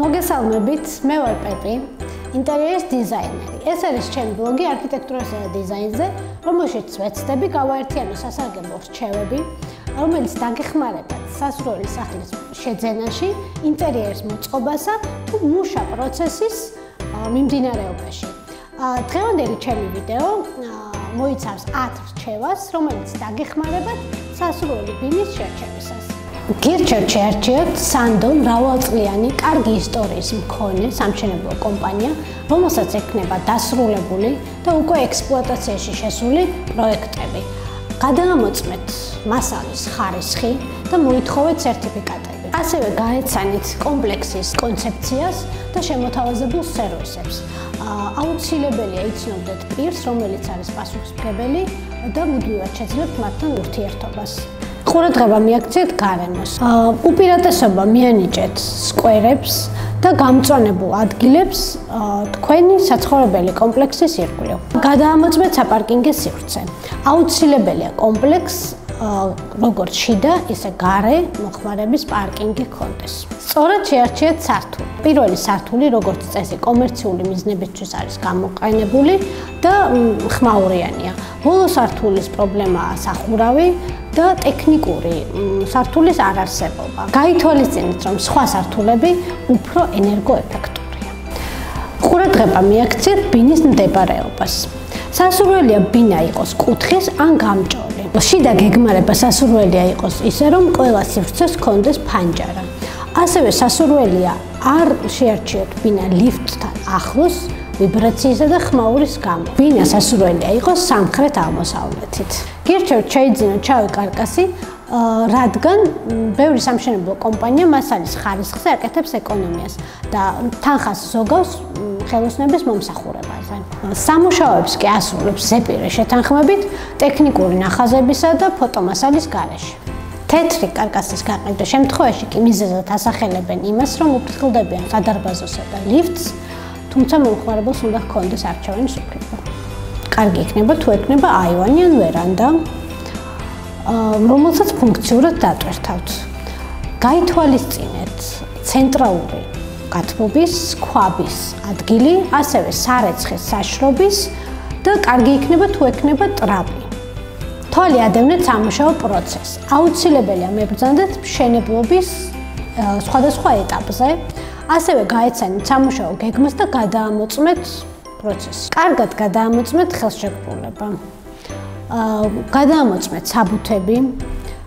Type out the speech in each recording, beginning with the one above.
მოგესალმებით, მე ვარ პეპი, ინტერიერის დიზაინერი. ეს არის ჩემი ბლოგი არქიტექტურასა და დიზაინზე, რომელშიც ვეცდები გავაერთიანო სასარგებლო რჩევები, რომელიც დაგეხმარებათ სასურველი სახლის შეძენაში, ინტერიერის მოწყობასა თუ მუშა პროცესის მიმდინარეობაში. დღევანდელი ჩემი ვიდეო მოიცავს 10 რჩევას, რომელიც დაგეხმარებათ სასურველი ბინის შერჩევისას. გირჩევთ შეარჩიოთ სანდო მრავალწლიანი კარგი ისტორიის მქონე სამშენებლო კომპანია, რომელსაც ექნება დასრულებული და უკვე ექსპლუატაციაში შესული პროექტები. გადაამოწმეთ მასალის ხარისხი და მოითხოვეთ სერტიფიკატები. ასევე გაეცანით კომპლექსის კონცეფციას და შემოთავაზებულ სერვისებს. აუცილებელია იცნობდეთ პირს, რომელიც არის პასუხისმგებელი და მუდმივად შეძლებთ მათთან ურთიერთობას. ყურადღება მიაქციეთ გარემოს. უპირატესობა მიანიჭეთ სკვერებს და გამწვანებულ ადგილებს თქვენი საცხოვრებელი კომპლექსის ირგვლივ. გადაამოწმეთ საპარკინგის სივრცე. აუცილებელია კომპლექსს როგორც შიდა, ისე გარე მოხმარების პარკინგი ჰქონდეს. სწორად შეარჩიეთ სართული. პირველი სართული, როგორც წესი, კომერციული მიზნებისთვის არის გამოყენებული და ხმაურიანია. ბოლო სართულის პრობლემაა სახურავი და ტექნიკური სართულის არარსებობა. გაითვალისწინეთ, რომ სხვა სართულები უფრო ენერგოეფექტურია. ყურადღება მიაქციეთ ბინის მდებარეობას. სასურველია ბინა იყოს კუთხის ან გამჭოლი. შიდა გეგმარება სასურველია იყოს ისე, რომ ყველა სივრცეს ჰქონდეს ფანჯარა. ასევე სასურველია არ შეარჩიოთ ბინა ლიფტთან ახლოს ვიბრაციისა და ხმაურის გამო. ბინა სასურველია იყოს სამხრეთ-აღმოსავლეთით. გირჩევთ შეიძინოთ შავი კარკასი, რადგან ბევრი სამშენებლო კომპანია მასალის ხარისხზე აკეთებს ეკონომიას და თანხას ზოგავს ხელოსნების მომსახურებაზე. სამუშაოებს კი ასრულებს ზეპირე შეთანხმებით ტექნიკური ნახაზებისა და ფოტომასალის გარეშე. თეთრი კარკასის გაყიდვის შემთხვევაში კი მიზეზად ასახელებენ იმას, რომ უფრთხილდებიან სადარბაზოსა და ლიფტს, თუმცა მომხმარებელს უნდა ჰქონდეს არჩევანის უფლება. კარგი იქნება თუ ექნება აივანი ან ვერანდა, რომელსაც ფუნქციურად დატვირთავთ. გაითვალისწინეთ ცენტრალური გათბობის, ქვაბის ადგილი, ასევე სარეცხის საშრობის და კარგი იქნება თუ ექნება ტრაპი. თვალი ადევნეთ სამუშაო პროცესს. აუცილებელია მებრძანდეთ მშენებლობის სხვადასხვა ეტაპზე, ასევე გაეცანით სამუშაო გეგმას და გადაამოწმეთ პროცესს. კარგად გადაამოწმეთ ხელშეკრულება. გადაამოწმეთ საბუთები,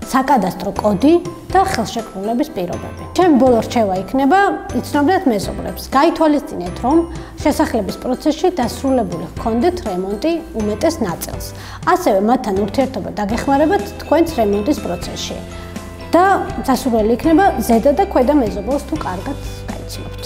საკადასტრო კოდი და ხელშეკრულების პირობები. ჩემი ბოლო რჩევა იქნება იცნობდეთ მეზობლებს. გაითვალისწინეთ, რომ შესახლების პროცესში დასრულებული ჰქონდეთ რემონტი უმეტეს ნაწილს. ასევე მათთან ურთიერთობა დაგეხმარებათ თქვენს რემონტის პროცესში. და სასურველი იქნება ზედა და ქვედა მეზობელს თუ კარგად გაიცნობთ.